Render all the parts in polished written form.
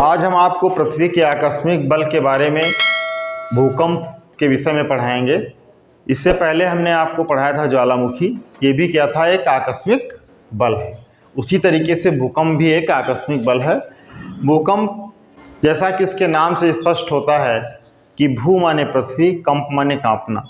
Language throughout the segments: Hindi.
आज हम आपको पृथ्वी के आकस्मिक बल के बारे में भूकंप के विषय में पढ़ाएंगे। इससे पहले हमने आपको पढ़ाया था ज्वालामुखी, ये भी क्या था, एक आकस्मिक बल है। उसी तरीके से भूकंप भी एक आकस्मिक बल है। भूकंप जैसा कि इसके नाम से स्पष्ट होता है कि भू माने पृथ्वी, कंप माने कांपना।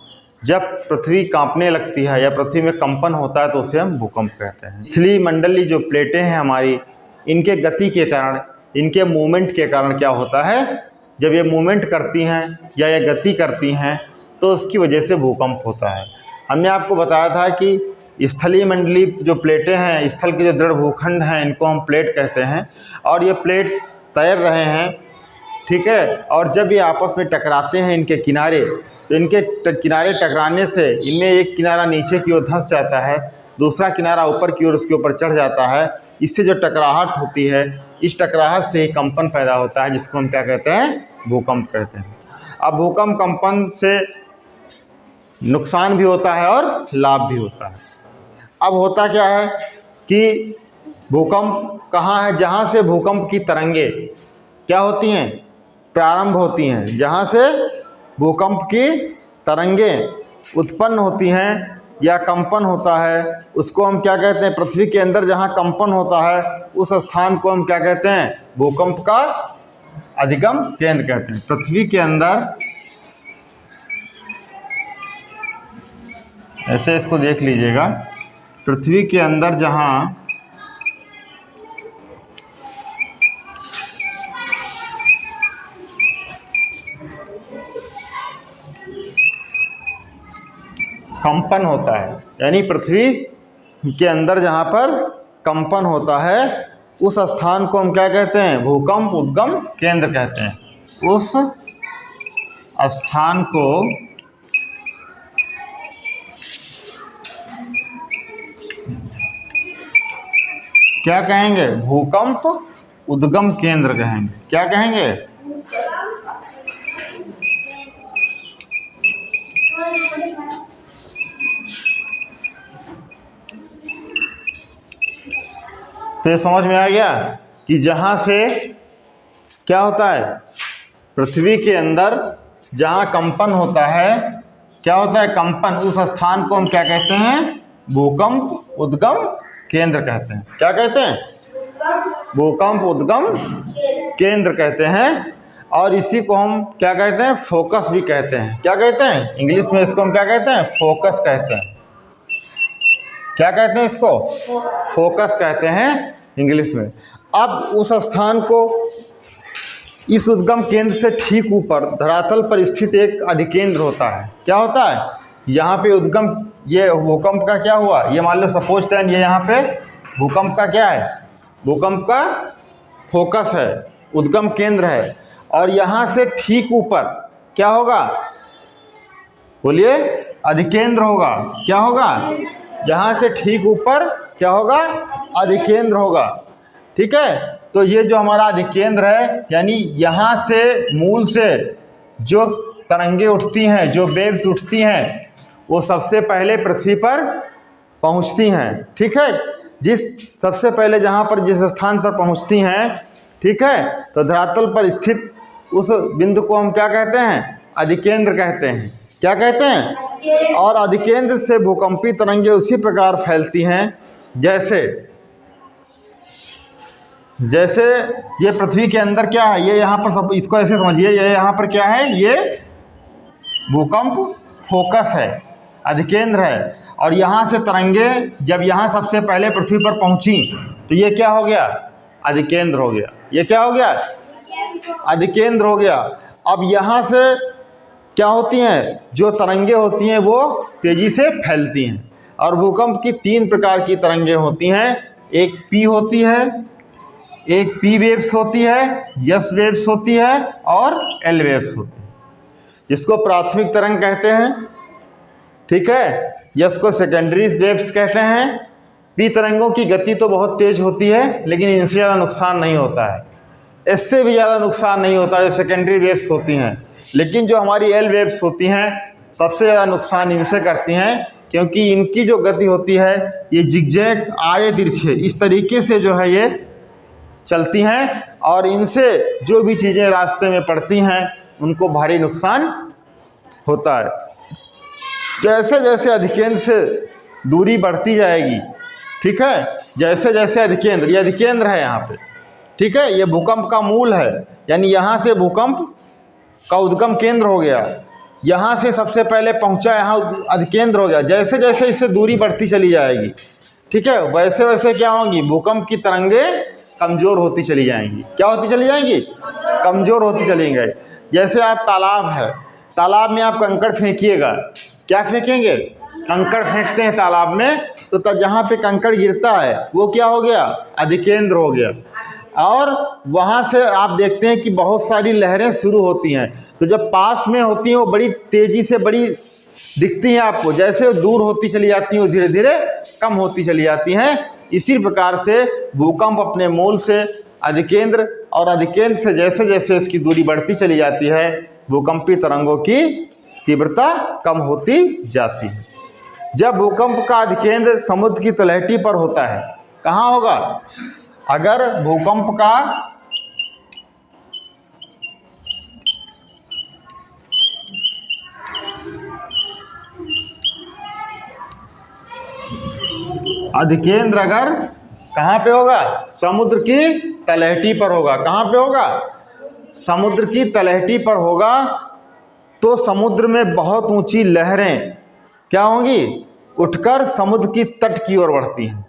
जब पृथ्वी कांपने लगती है या पृथ्वी में कंपन होता है तो उसे हम भूकंप कहते हैं। स्थलीय मंडलीय जो प्लेटें हैं हमारी, इनके गति के कारण, इनके मूवमेंट के कारण क्या होता है, जब ये मूवमेंट करती हैं या ये गति करती हैं तो उसकी वजह से भूकंप होता है। हमने आपको बताया था कि स्थलीय मंडलीय जो प्लेटें हैं, स्थल के जो दृढ़ भूखंड हैं, इनको हम प्लेट कहते हैं। और ये प्लेट तैर रहे हैं, ठीक है। और जब ये आपस में टकराते हैं इनके किनारे, तो इनके किनारे टकराने से इनमें एक किनारा नीचे की ओर धंस जाता है, दूसरा किनारा ऊपर की ओर उसके ऊपर चढ़ जाता है। इससे जो टकराहट होती है, इस टकराहट से ही कंपन पैदा होता है, जिसको हम क्या कहते हैं, भूकंप कहते हैं। अब भूकंप कंपन से नुकसान भी होता है और लाभ भी होता है। अब होता क्या है कि भूकंप कहाँ है, जहाँ से भूकंप की तरंगे क्या होती हैं, प्रारंभ होती हैं। जहाँ से भूकंप की तरंगें उत्पन्न होती हैं या कंपन होता है, उसको हम क्या कहते हैं, पृथ्वी के अंदर जहाँ कंपन होता है उस स्थान को हम क्या कहते हैं, भूकंप का अधिगम केंद्र कहते हैं। पृथ्वी के अंदर, ऐसे इसको देख लीजिएगा, पृथ्वी के अंदर जहाँ कंपन होता है, यानी पृथ्वी के अंदर जहाँ पर कंपन होता है उस स्थान को हम क्या कहते हैं, भूकंप उद्गम केंद्र कहते हैं। उस स्थान को क्या कहेंगे, भूकंप उद्गम केंद्र कहेंगे। क्या कहेंगे, तो ये समझ में आ गया कि जहाँ से क्या होता है, पृथ्वी के अंदर जहाँ कंपन होता है, क्या होता है, कंपन, उस स्थान को हम क्या कहते हैं, भूकंप उद्गम केंद्र कहते हैं। क्या कहते हैं, भूकंप उद्गम केंद्र कहते हैं। और इसी को हम क्या कहते हैं, फोकस भी कहते हैं। क्या कहते हैं, इंग्लिश में इसको हम क्या कहते हैं, फोकस कहते हैं। क्या कहते हैं इसको, फोकस कहते हैं इंग्लिश में। अब उस स्थान को, इस उद्गम केंद्र से ठीक ऊपर धरातल पर स्थित एक अधिकेंद्र होता है। क्या होता है, यहाँ पे उद्गम, ये भूकंप का क्या हुआ, ये मान लो सपोज दैट ये यहाँ पे भूकंप का क्या है, भूकंप का फोकस है, उद्गम केंद्र है। और यहाँ से ठीक ऊपर क्या होगा, बोलिए, अधिकेंद्र होगा। क्या होगा, यहाँ से ठीक ऊपर क्या होगा, अधिकेंद्र होगा। ठीक है, तो ये जो हमारा अधिकेंद्र है, यानी यहाँ से मूल से जो तरंगे उठती हैं, जो वेव्स उठती हैं, वो सबसे पहले पृथ्वी पर पहुँचती हैं। ठीक है, जिस सबसे पहले जहाँ पर जिस स्थान पर पहुँचती हैं, ठीक है, तो धरातल पर स्थित उस बिंदु को हम क्या कहते हैं, अधिकेंद्र कहते हैं। क्या कहते हैं, और अधिकेंद्र से भूकंपी तरंगे उसी प्रकार फैलती हैं जैसे ये पृथ्वी के अंदर क्या है, ये यहाँ पर सब, इसको ऐसे समझिए, ये यहाँ पर क्या है, ये भूकंप फोकस है, अधिकेंद्र है। और यहाँ से तरंगे जब यहाँ सबसे पहले पृथ्वी पर पहुँची तो ये क्या हो गया, अधिकेंद्र हो गया। ये क्या हो गया, अधिकेंद्र हो गया। अब यहाँ से क्या होती हैं, जो तरंगे होती हैं वो तेज़ी से फैलती हैं। और भूकंप की 3 प्रकार की तरंगे होती हैं। एक पी होती है, एक पी वेव्स होती है, यस वेव्स होती है और एल वेव्स होती है, जिसको प्राथमिक तरंग कहते हैं। ठीक है, यस को सेकेंडरी वेव्स कहते हैं। पी तरंगों की गति तो बहुत तेज़ होती है, लेकिन इनसे ज़्यादा नुकसान नहीं होता है, इससे भी ज़्यादा नुकसान नहीं होता जो सेकेंडरी वेव्स होती हैं। लेकिन जो हमारी एल वेव्स होती हैं, सबसे ज़्यादा नुकसान इनसे करती हैं, क्योंकि इनकी जो गति होती है ये जिगजैग, आड़े तिरछे, इस तरीके से जो है ये चलती हैं और इनसे जो भी चीज़ें रास्ते में पड़ती हैं उनको भारी नुकसान होता है। जैसे जैसे अधिकेंद्र से दूरी बढ़ती जाएगी, ठीक है, जैसे जैसे अधिकेंद्र, ये अधिकेंद्र है यहाँ पे, ठीक है, ये भूकंप का मूल है, यानी यहाँ से भूकंप का उद्गम केंद्र हो गया, यहाँ से सबसे पहले पहुँचा, यहाँ अधिकेंद्र हो गया। जैसे जैसे इससे दूरी बढ़ती चली जाएगी, ठीक है, वैसे वैसे क्या होंगी, भूकंप की तरंगे कमज़ोर होती चली जाएंगी। क्या होती चली जाएंगी? कमज़ोर होती चली गई। जैसे आप तालाब है, तालाब में आप कंकड़ फेंकिएगा, क्या फेंकेंगे? कंकड़ फेंकते हैं तालाब में, तो तब जहाँ पे कंकड़ गिरता है वो क्या हो गया? अधिकेंद्र हो गया। और वहाँ से आप देखते हैं कि बहुत सारी लहरें शुरू होती हैं, तो जब पास में होती हैं वो बड़ी तेज़ी से बड़ी दिखती हैं आपको, जैसे दूर होती चली जाती हैं वो धीरे धीरे कम होती चली जाती हैं। इसी प्रकार से भूकंप अपने मूल से अधिकेंद्र और अधिकेंद्र से जैसे जैसे इसकी दूरी बढ़ती चली जाती है, भूकंपी तरंगों की तीव्रता कम होती जाती है। जब भूकंप का अधिकेंद्र समुद्र की तलहटी पर होता है, कहाँ होगा? अगर भूकंप का अधिकेंद्र अगर कहाँ पे होगा? समुद्र की तलहटी पर होगा। कहाँ पे होगा? समुद्र की तलहटी पर होगा, तो समुद्र में बहुत ऊंची लहरें क्या होंगी? उठकर समुद्र की तट की ओर बढ़ती हैं।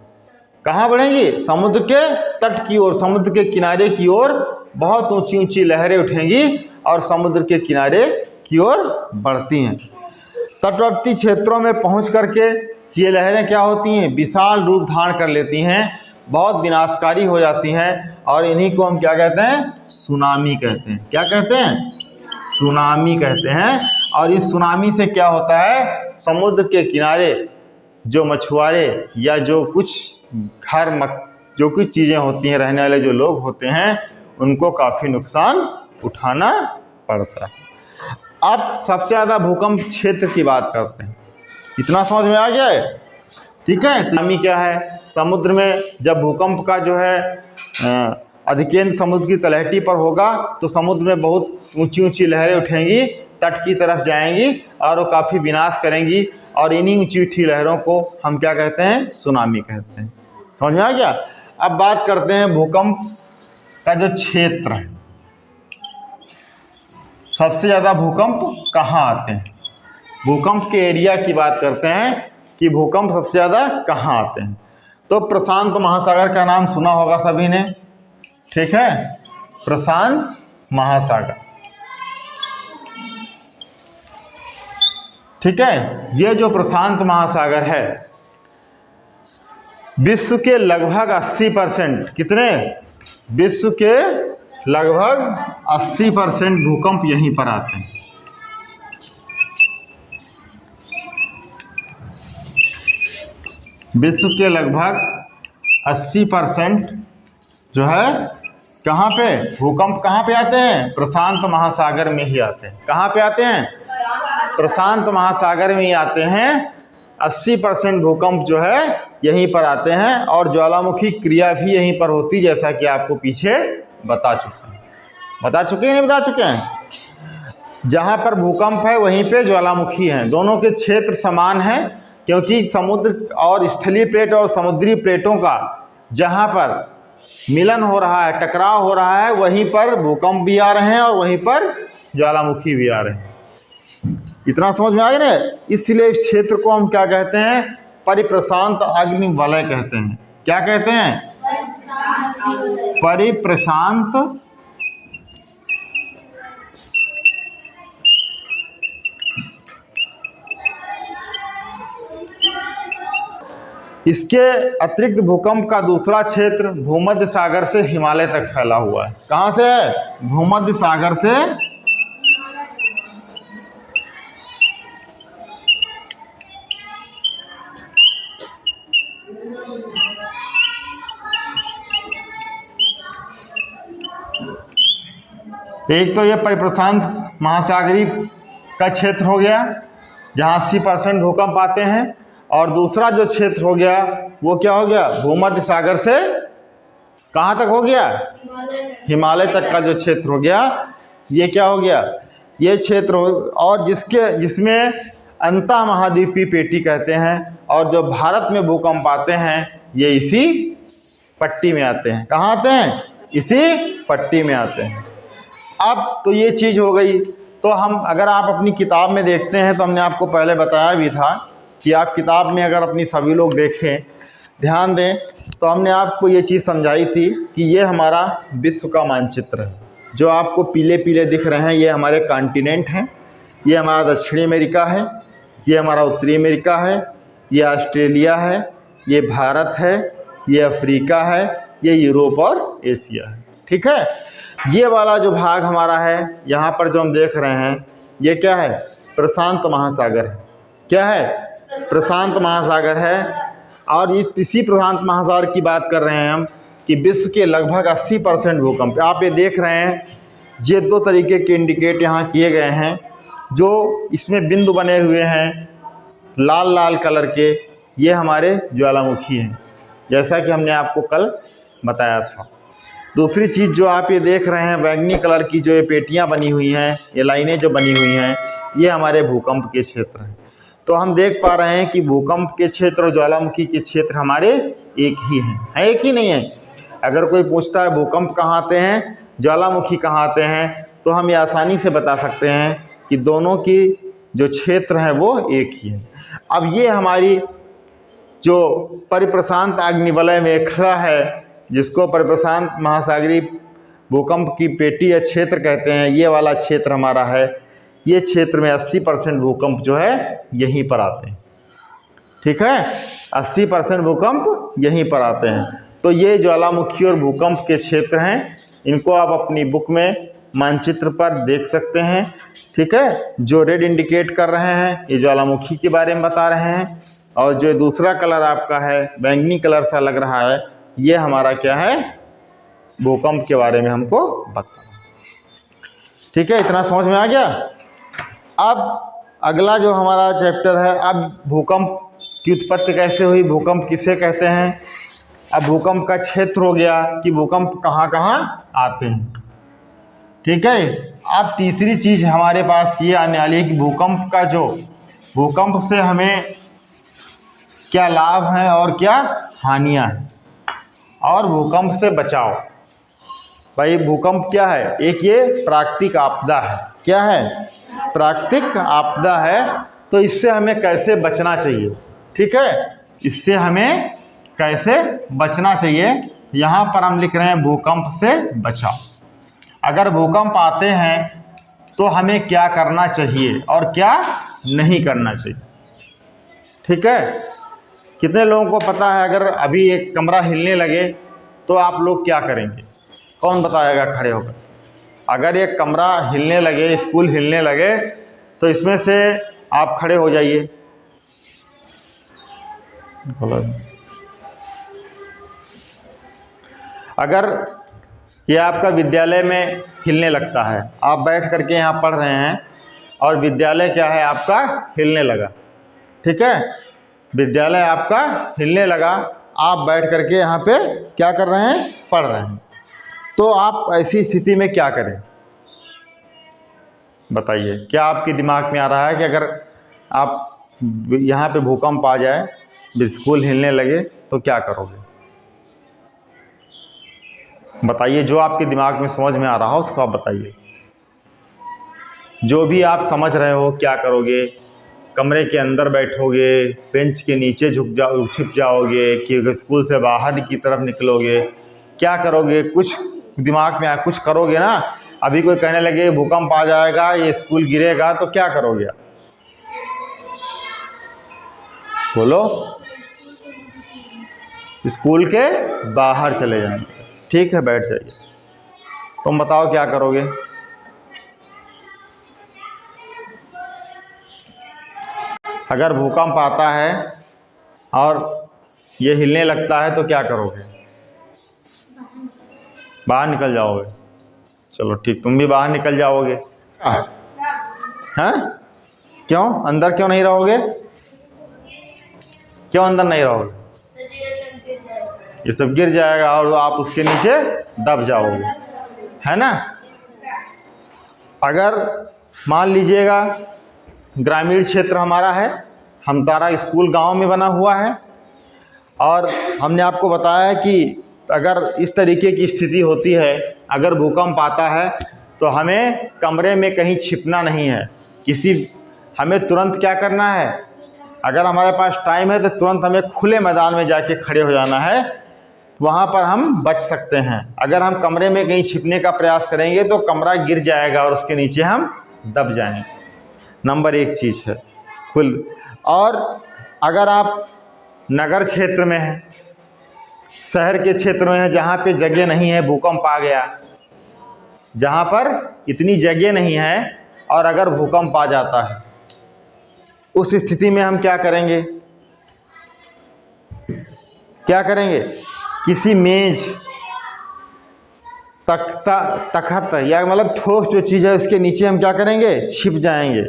कहाँ बढ़ेंगी? समुद्र के तट की ओर, समुद्र के किनारे की ओर बहुत ऊंची ऊंची लहरें उठेंगी और समुद्र के किनारे की ओर बढ़ती हैं। तटवर्ती क्षेत्रों में पहुंच करके ये लहरें क्या होती हैं? विशाल रूप धारण कर लेती हैं, बहुत विनाशकारी हो जाती हैं, और इन्हीं को हम क्या कहते हैं? सुनामी कहते हैं। क्या कहते हैं? सुनामी कहते हैं। और इस सुनामी से क्या होता है? समुद्र के किनारे जो मछुआरे या जो कुछ जो कुछ चीज़ें होती हैं, रहने वाले जो लोग होते हैं, उनको काफ़ी नुकसान उठाना पड़ता है। अब सबसे ज़्यादा भूकंप क्षेत्र की बात करते हैं। इतना समझ में आ गया है? ठीक है। सुनामी क्या है? समुद्र में जब भूकंप का जो है अधिकेंद्र समुद्र की तलहटी पर होगा, तो समुद्र में बहुत ऊंची ऊंची लहरें उठेंगी, तट की तरफ जाएंगी और वो काफ़ी विनाश करेंगी, और इन्हीं ऊंची ऊंची लहरों को हम क्या कहते हैं? सुनामी कहते हैं। समझ में आ गया? अब बात करते हैं भूकंप का जो क्षेत्र है, सबसे ज़्यादा भूकंप कहाँ आते हैं? भूकंप के एरिया की बात करते हैं कि भूकंप सबसे ज़्यादा कहाँ आते हैं। तो प्रशांत महासागर का नाम सुना होगा सभी ने, ठीक है, प्रशांत महासागर, ठीक है। ये जो प्रशांत महासागर है, विश्व के लगभग 80%, कितने? विश्व के लगभग 80% भूकंप यहीं पर आते हैं। विश्व के लगभग 80% जो है कहाँ पे भूकंप कहाँ पे आते हैं? प्रशांत महासागर में ही आते हैं। कहाँ पे आते हैं? प्रशांत महासागर में ही आते हैं। 80% भूकंप जो है यहीं पर आते हैं, और ज्वालामुखी क्रिया भी यहीं पर होती, जैसा कि आपको पीछे बता चुके हैं। बता चुके हैं, नहीं बता चुके हैं? जहाँ पर भूकंप है वहीं पे ज्वालामुखी हैं। दोनों के क्षेत्र समान हैं, क्योंकि समुद्र और स्थलीय प्लेट और समुद्री प्लेटों का जहाँ पर मिलन हो रहा है, टकराव हो रहा है, वहीं पर भूकंप भी आ रहे हैं और वहीं पर ज्वालामुखी भी आ रहे हैं। इतना समझ में आ गया ना? इसलिए इस क्षेत्र को हम क्या कहते हैं? परिप्रशांत अग्नि वलय कहते हैं। क्या कहते हैं? परिप्रशांत इसके अतिरिक्त भूकंप का दूसरा क्षेत्र भूमध्य सागर से हिमालय तक फैला हुआ है। कहाँ से है? भूमध्य सागर से एक तो ये परिप्रशांत महासागरीय का क्षेत्र हो गया, जहाँ 80% भूकंप आते हैं, और दूसरा जो क्षेत्र हो गया वो क्या हो गया? भूमध्य सागर से कहाँ तक हो गया? हिमालय तक का जो क्षेत्र हो गया, ये क्या हो गया? ये क्षेत्र और जिसमें अंतः महाद्वीपीय पेटी कहते हैं, और जो भारत में भूकंप आते हैं ये इसी पट्टी में आते हैं। कहाँ आते हैं? इसी पट्टी में आते हैं। अब तो ये चीज़ हो गई। तो हम अगर आप अपनी किताब में देखते हैं तो हमने आपको पहले बताया भी था कि आप किताब में अगर अपनी सभी लोग देखें, ध्यान दें, तो हमने आपको ये चीज़ समझाई थी कि ये हमारा विश्व का मानचित्र है। जो आपको पीले पीले दिख रहे हैं ये हमारे कॉन्टिनेंट हैं। ये हमारा दक्षिणी अमेरिका है, ये हमारा उत्तरी अमेरिका है, ये ऑस्ट्रेलिया है, ये भारत है, ये अफ्रीका है, ये यूरोप और एशिया है। ठीक है। ये वाला जो भाग हमारा है, यहाँ पर जो हम देख रहे हैं, ये क्या है? प्रशांत महासागर है। क्या है? प्रशांत महासागर है। और इसी प्रशांत महासागर की बात कर रहे हैं हम कि विश्व के लगभग 80% भूकंप, आप ये देख रहे हैं, ये दो तरीके के इंडिकेट यहाँ किए गए हैं। जो इसमें बिंदु बने हुए हैं लाल लाल कलर के, ये हमारे ज्वालामुखी हैं, जैसा कि हमने आपको कल बताया था। दूसरी चीज़ जो आप ये देख रहे हैं बैंगनी कलर की, जो ये पेटियाँ बनी हुई हैं, ये लाइनें जो बनी हुई हैं, ये हमारे भूकंप के क्षेत्र हैं। तो हम देख पा रहे हैं कि भूकंप के क्षेत्र और ज्वालामुखी के क्षेत्र हमारे एक ही हैं। है एक ही नहीं है? अगर कोई पूछता है भूकंप कहाँ आते हैं, ज्वालामुखी कहाँ आते हैं, तो हम ये आसानी से बता सकते हैं कि दोनों की जो क्षेत्र हैं वो एक ही है। अब ये हमारी जो परिप्रशांत आग्नेयवलय मेखला है, जिसको परिप्रशांत महासागरीय भूकंप की पेटी या क्षेत्र कहते हैं, ये वाला क्षेत्र हमारा है। ये क्षेत्र में 80% भूकंप जो है यहीं पर आते हैं। ठीक है, 80% भूकंप यहीं पर आते हैं। तो ये ज्वालामुखी और भूकंप के क्षेत्र हैं। इनको आप अपनी बुक में मानचित्र पर देख सकते हैं। ठीक है, जो रेड इंडिकेट कर रहे हैं ये ज्वालामुखी के बारे में बता रहे हैं, और जो दूसरा कलर आपका है बैंगनी कलर सा लग रहा है, ये हमारा क्या है? भूकंप के बारे में हमको बता। ठीक है, इतना समझ में आ गया। अब अगला जो हमारा चैप्टर है, अब भूकंप की उत्पत्ति कैसे हुई, भूकंप किसे कहते हैं। अब भूकंप का क्षेत्र हो गया कि भूकंप कहाँ कहाँ आते हैं। ठीक है, अब तीसरी चीज़ हमारे पास ये आने वाली है कि भूकंप से हमें क्या लाभ हैं और क्या हानियाँ हैं, और भूकंप से बचाव। भाई भूकंप क्या है? एक ये प्राकृतिक आपदा है। क्या है? प्राकृतिक आपदा है। तो इससे हमें कैसे बचना चाहिए? ठीक है, इससे हमें कैसे बचना चाहिए, यहाँ पर हम लिख रहे हैं भूकंप से बचाव। अगर भूकंप आते हैं तो हमें क्या करना चाहिए और क्या नहीं करना चाहिए। ठीक है, कितने लोगों को पता है अगर अभी एक कमरा हिलने लगे तो आप लोग क्या करेंगे? कौन बताएगा खड़े होकर? अगर एक कमरा हिलने लगे, स्कूल हिलने लगे, तो इसमें से आप खड़े हो जाइए। अगर ये आपका विद्यालय में हिलने लगता है, आप बैठ करके यहाँ पढ़ रहे हैं और विद्यालय क्या है आपका हिलने लगा। ठीक है, विद्यालय आपका हिलने लगा, आप बैठ करके यहाँ पे क्या कर रहे हैं? पढ़ रहे हैं। तो आप ऐसी स्थिति में क्या करें? बताइए, क्या आपके दिमाग में आ रहा है कि अगर आप यहाँ पे भूकंप आ जाए, स्कूल हिलने लगे, तो क्या करोगे? बताइए, जो आपके दिमाग में समझ में आ रहा हो उसको आप बताइए। जो भी आप समझ रहे हो क्या करोगे? कमरे के अंदर बैठोगे, बेंच के नीचे छिप जाओगे, कि स्कूल से बाहर की तरफ निकलोगे, क्या करोगे? कुछ दिमाग में कुछ करोगे ना। अभी कोई कहने लगे भूकंप आ जाएगा, ये स्कूल गिरेगा, तो क्या करोगे? बोलो। स्कूल के बाहर चले जाएंगे। ठीक है, बैठ जाइए। तुम बताओ क्या करोगे? अगर भूकंप आता है और ये हिलने लगता है तो क्या करोगे? बाहर निकल जाओगे। चलो ठीक, तुम भी बाहर निकल जाओगे। हाँ, क्यों अंदर क्यों नहीं रहोगे? क्यों अंदर नहीं रहोगे? ये सब गिर जाएगा और आप उसके नीचे दब जाओगे, है ना। अगर मान लीजिएगा ग्रामीण क्षेत्र हमारा है, हमतारा स्कूल गांव में बना हुआ है, और हमने आपको बताया कि अगर इस तरीके की स्थिति होती है, अगर भूकंप आता है तो हमें कमरे में कहीं छिपना नहीं है, हमें तुरंत क्या करना है, अगर हमारे पास टाइम है तो तुरंत हमें खुले मैदान में जाके खड़े हो जाना है, वहाँ पर हम बच सकते हैं। अगर हम कमरे में कहीं छिपने का प्रयास करेंगे तो कमरा गिर जाएगा और उसके नीचे हम दब जाएंगे। नंबर 1 चीज़ है और अगर आप नगर क्षेत्र में हैं, शहर के क्षेत्र में हैं, जहाँ पे जगह नहीं है, भूकंप आ गया, जहाँ पर इतनी जगह नहीं है और अगर भूकंप आ जाता है, उस स्थिति में हम क्या करेंगे, किसी मेज, तख्ता, तखत या मतलब ठोस जो चीज़ है उसके नीचे हम क्या करेंगे, छिप जाएंगे,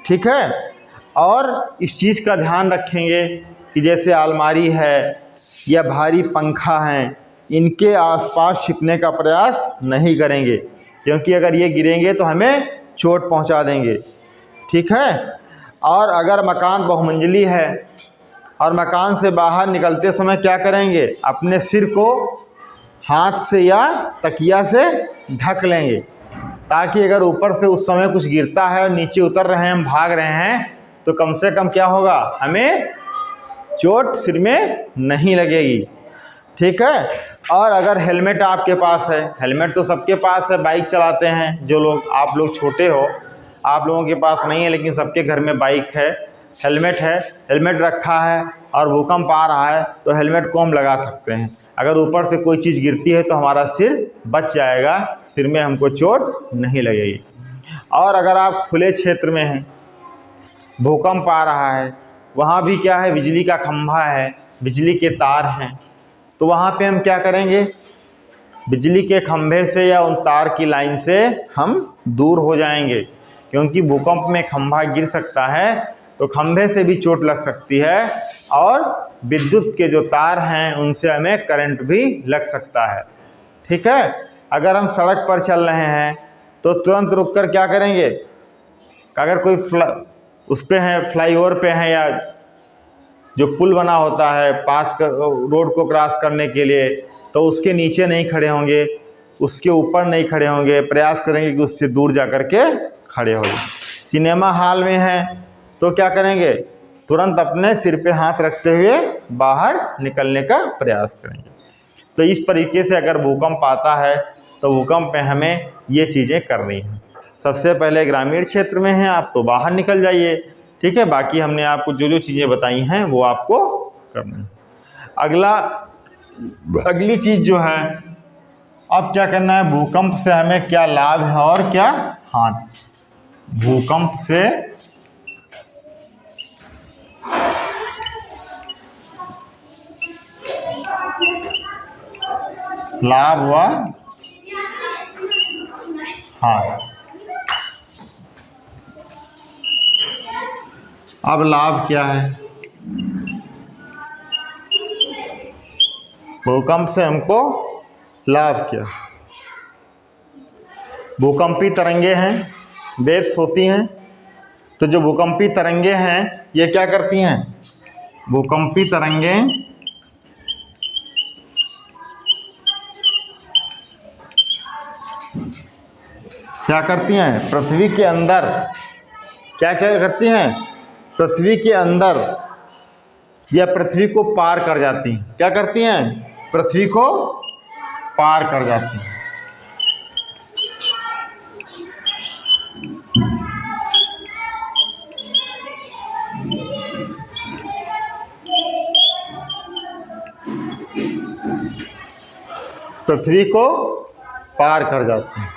ठीक है। और इस चीज़ का ध्यान रखेंगे कि जैसे अलमारी है या भारी पंखा है, इनके आसपास छिपने का प्रयास नहीं करेंगे, क्योंकि अगर ये गिरेंगे तो हमें चोट पहुंचा देंगे, ठीक है। और अगर मकान बहुमंजिली है और मकान से बाहर निकलते समय क्या करेंगे, अपने सिर को हाथ से या तकिया से ढक लेंगे, ताकि अगर ऊपर से उस समय कुछ गिरता है और नीचे उतर रहे हैं, हम भाग रहे हैं, तो कम से कम क्या होगा, हमें चोट सिर में नहीं लगेगी, ठीक है। और अगर हेलमेट आपके पास है, हेलमेट तो सबके पास है, बाइक चलाते हैं जो लोग, आप लोग छोटे हो, आप लोगों के पास नहीं है, लेकिन सबके घर में बाइक है, हेलमेट है, हेलमेट रखा है और भूकंप आ रहा है तो हेलमेट को हम लगा सकते हैं। अगर ऊपर से कोई चीज़ गिरती है तो हमारा सिर बच जाएगा, सिर में हमको चोट नहीं लगेगी। और अगर आप खुले क्षेत्र में हैं, भूकंप आ रहा है, वहाँ भी क्या है, बिजली का खंभा है, बिजली के तार हैं, तो वहाँ पे हम क्या करेंगे, बिजली के खंभे से या उन तार की लाइन से हम दूर हो जाएंगे, क्योंकि भूकंप में खंभा गिर सकता है तो खंभे से भी चोट लग सकती है और विद्युत के जो तार हैं उनसे हमें करंट भी लग सकता है, ठीक है। अगर हम सड़क पर चल रहे हैं तो तुरंत रुककर क्या करेंगे, अगर कोई उस पे है, फ्लाईओवर पे है, या जो पुल बना होता है रोड को क्रॉस करने के लिए, तो उसके नीचे नहीं खड़े होंगे, उसके ऊपर नहीं खड़े होंगे, प्रयास करेंगे कि उससे दूर जा कर के खड़े हो जाए। सिनेमा हॉल में हैं तो क्या करेंगे, तुरंत अपने सिर पे हाथ रखते हुए बाहर निकलने का प्रयास करेंगे। तो इस तरीके से अगर भूकंप आता है तो भूकंप में हमें ये चीज़ें करनी हैं। सबसे पहले ग्रामीण क्षेत्र में हैं आप तो बाहर निकल जाइए, ठीक है। बाकी हमने आपको जो जो चीज़ें बताई हैं वो आपको करनी है। अगली चीज़ जो है, अब क्या करना है, भूकंप से हमें क्या लाभ है और क्या हानि। भूकंप से लाभ व हानि। अब लाभ क्या है, भूकंप से हमको लाभ क्या, भूकंपी तरंगे हैं, वेव्स होती हैं, तो जो भूकंपी तरंगे हैं ये क्या करती हैं, भूकंपी तरंगे क्या करती हैं, पृथ्वी के अंदर क्या करती हैं, पृथ्वी के अंदर या पृथ्वी को पार कर जाती हैं। क्या करती हैं, पृथ्वी को पार कर जाती हैं। पृथ्वी को पार कर जाती हैं,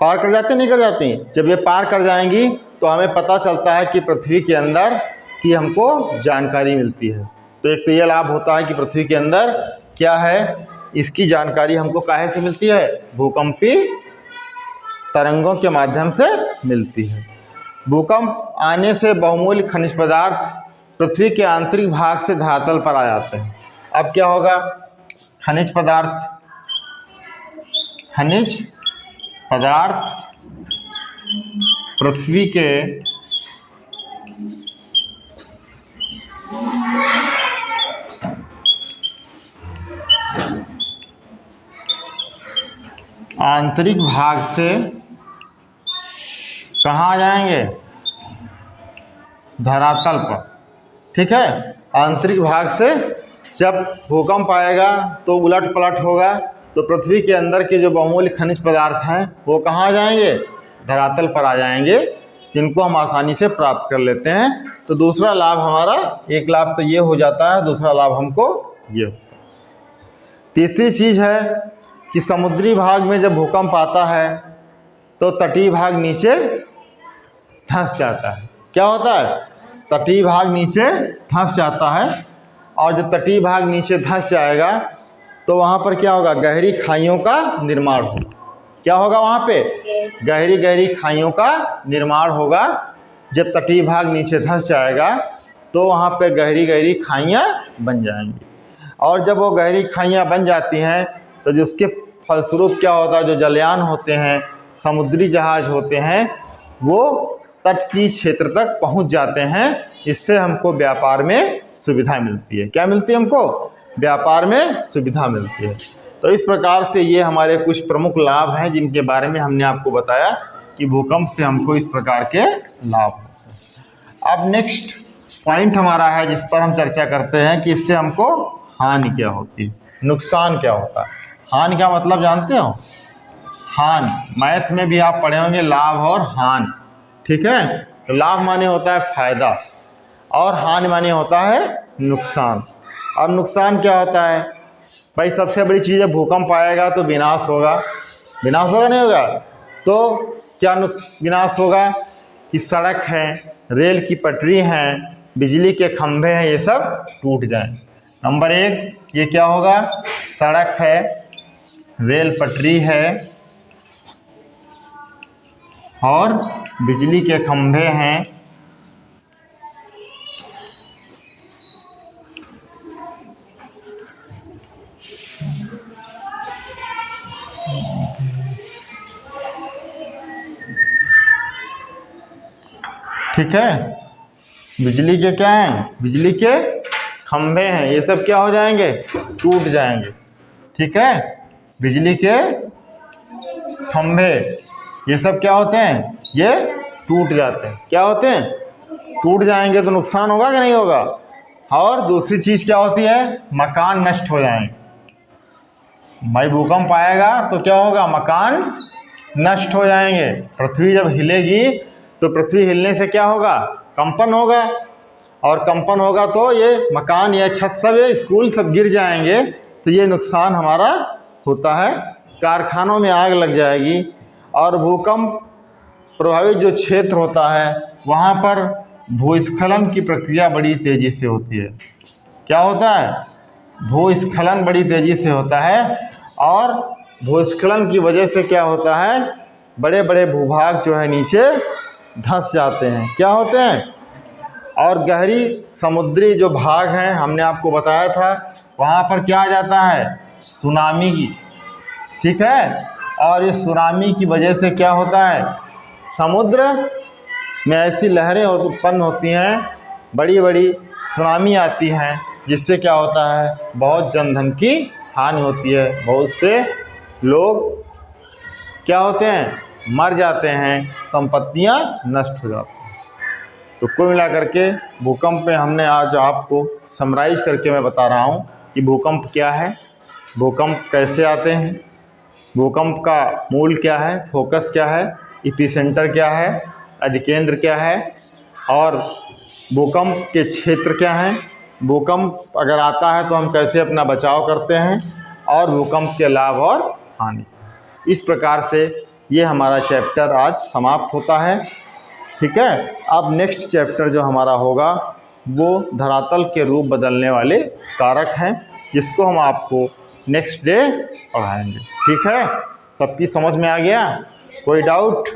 पार कर जाती नहीं कर जाती। जब ये पार कर जाएंगी तो हमें पता चलता है कि पृथ्वी के अंदर की हमको जानकारी मिलती है। तो एक तो ये लाभ होता है कि पृथ्वी के अंदर क्या है, इसकी जानकारी हमको काहे से मिलती है, भूकंपी तरंगों के माध्यम से मिलती है। भूकंप आने से बहुमूल्य खनिज पदार्थ पृथ्वी के आंतरिक भाग से धरातल पर आ जाते हैं। अब क्या होगा, खनिज पदार्थ पृथ्वी के आंतरिक भाग से कहाँ आ जाएंगे? धरातल पर। ठीक है, आंतरिक भाग से जब भूकंप आएगा तो उलट पलट होगा, तो पृथ्वी के अंदर के जो बहुमूल्य खनिज पदार्थ हैं वो कहाँ आ जाएंगे? धरातल पर आ जाएंगे, जिनको हम आसानी से प्राप्त कर लेते हैं। तो दूसरा लाभ हमारा, एक लाभ तो ये हो जाता है, दूसरा लाभ हमको ये होता है। तीसरी चीज़ है कि समुद्री भाग में जब भूकंप आता है तो तटीय भाग नीचे धंस जाता है। क्या होता है? तटीय भाग नीचे धंस जाता है, और जब तटीय भाग नीचे धंस जाएगा तो वहाँ पर क्या होगा? गहरी खाइयों का निर्माण होगा। क्या होगा वहाँ पे? गहरी गहरी खाइयों का निर्माण होगा। जब तटीय भाग नीचे धंस जाएगा तो वहाँ पे गहरी गहरी खाइयाँ बन जाएंगी, और जब वो गहरी खाइयाँ बन जाती हैं तो जिसके फलस्वरूप क्या होता है? जो जलयान होते हैं, समुद्री जहाज होते हैं, वो तटीय क्षेत्र तक पहुंच जाते हैं। इससे हमको व्यापार में सुविधा मिलती है। क्या मिलती है हमको? व्यापार में सुविधा मिलती है। तो इस प्रकार से ये हमारे कुछ प्रमुख लाभ हैं जिनके बारे में हमने आपको बताया कि भूकंप से हमको इस प्रकार के लाभ होते हैं। अब नेक्स्ट पॉइंट हमारा है जिस पर हम चर्चा करते हैं कि इससे हमको हानि क्या होती है, नुकसान क्या होता है। हानि का मतलब जानते हो? हानि, मैथ में भी आप पढ़े होंगे लाभ और हानि। ठीक है, तो लाभ माने होता है फायदा, और हानि माने होता है नुकसान। अब नुकसान क्या होता है? भाई सबसे बड़ी चीज़ है, भूकंप आएगा तो विनाश होगा। विनाश होगा नहीं होगा? तो क्या विनाश होगा? कि सड़क है, रेल की पटरी हैं, बिजली के खंभे हैं, ये सब टूट जाएं। नंबर एक, ये क्या होगा? सड़क है, रेल पटरी है और बिजली के खंभे हैं, ठीक है। बिजली के क्या हैं? बिजली के खंभे हैं, ये सब क्या हो जाएंगे? टूट जाएंगे। ठीक है, बिजली के खंभे ये सब क्या होते हैं? ये टूट जाते हैं। क्या होते हैं? टूट जाएंगे। तो नुकसान होगा कि नहीं होगा? और दूसरी चीज़ क्या होती है? मकान नष्ट हो जाएंगे। भाई भूकंप आएगा तो क्या होगा? मकान नष्ट हो जाएंगे। पृथ्वी जब हिलेगी तो पृथ्वी हिलने से क्या होगा? कंपन होगा, और कंपन होगा तो ये मकान या छत सब, ये स्कूल सब गिर जाएंगे। तो ये नुकसान हमारा होता है। कारखानों में आग लग जाएगी, और भूकंप प्रभावित जो क्षेत्र होता है वहाँ पर भूस्खलन की प्रक्रिया बड़ी तेज़ी से होती है। क्या होता है? भूस्खलन बड़ी तेज़ी से होता है, और भूस्खलन की वजह से क्या होता है? बड़े बड़े भूभाग जो है नीचे धंस जाते हैं। क्या होते हैं? और गहरी समुद्री जो भाग हैं, हमने आपको बताया था, वहाँ पर क्या आ जाता है? सुनामी की। ठीक है, और इस सुनामी की वजह से क्या होता है? समुद्र में ऐसी लहरें उत्पन्न होती हैं, बड़ी बड़ी सुनामी आती हैं, जिससे क्या होता है? बहुत जनधन की हानि होती है। बहुत से लोग क्या होते हैं? मर जाते हैं, संपत्तियां नष्ट हो जाती हैं। तो कुल मिला करके भूकंप में हमने आज आपको समराइज करके मैं बता रहा हूँ कि भूकंप क्या है, भूकंप कैसे आते हैं, भूकंप का मूल क्या है, फोकस क्या है, एपिसेंटर क्या है, अधिकेंद्र क्या है, और भूकंप के क्षेत्र क्या हैं, भूकंप अगर आता है तो हम कैसे अपना बचाव करते हैं, और भूकंप के लाभ और हानि। इस प्रकार से ये हमारा चैप्टर आज समाप्त होता है। ठीक है, अब नेक्स्ट चैप्टर जो हमारा होगा वो धरातल के रूप बदलने वाले कारक हैं, जिसको हम आपको नेक्स्ट डे पढ़ाएंगे। ठीक है, सबकी समझ में आ गया? कोई डाउट?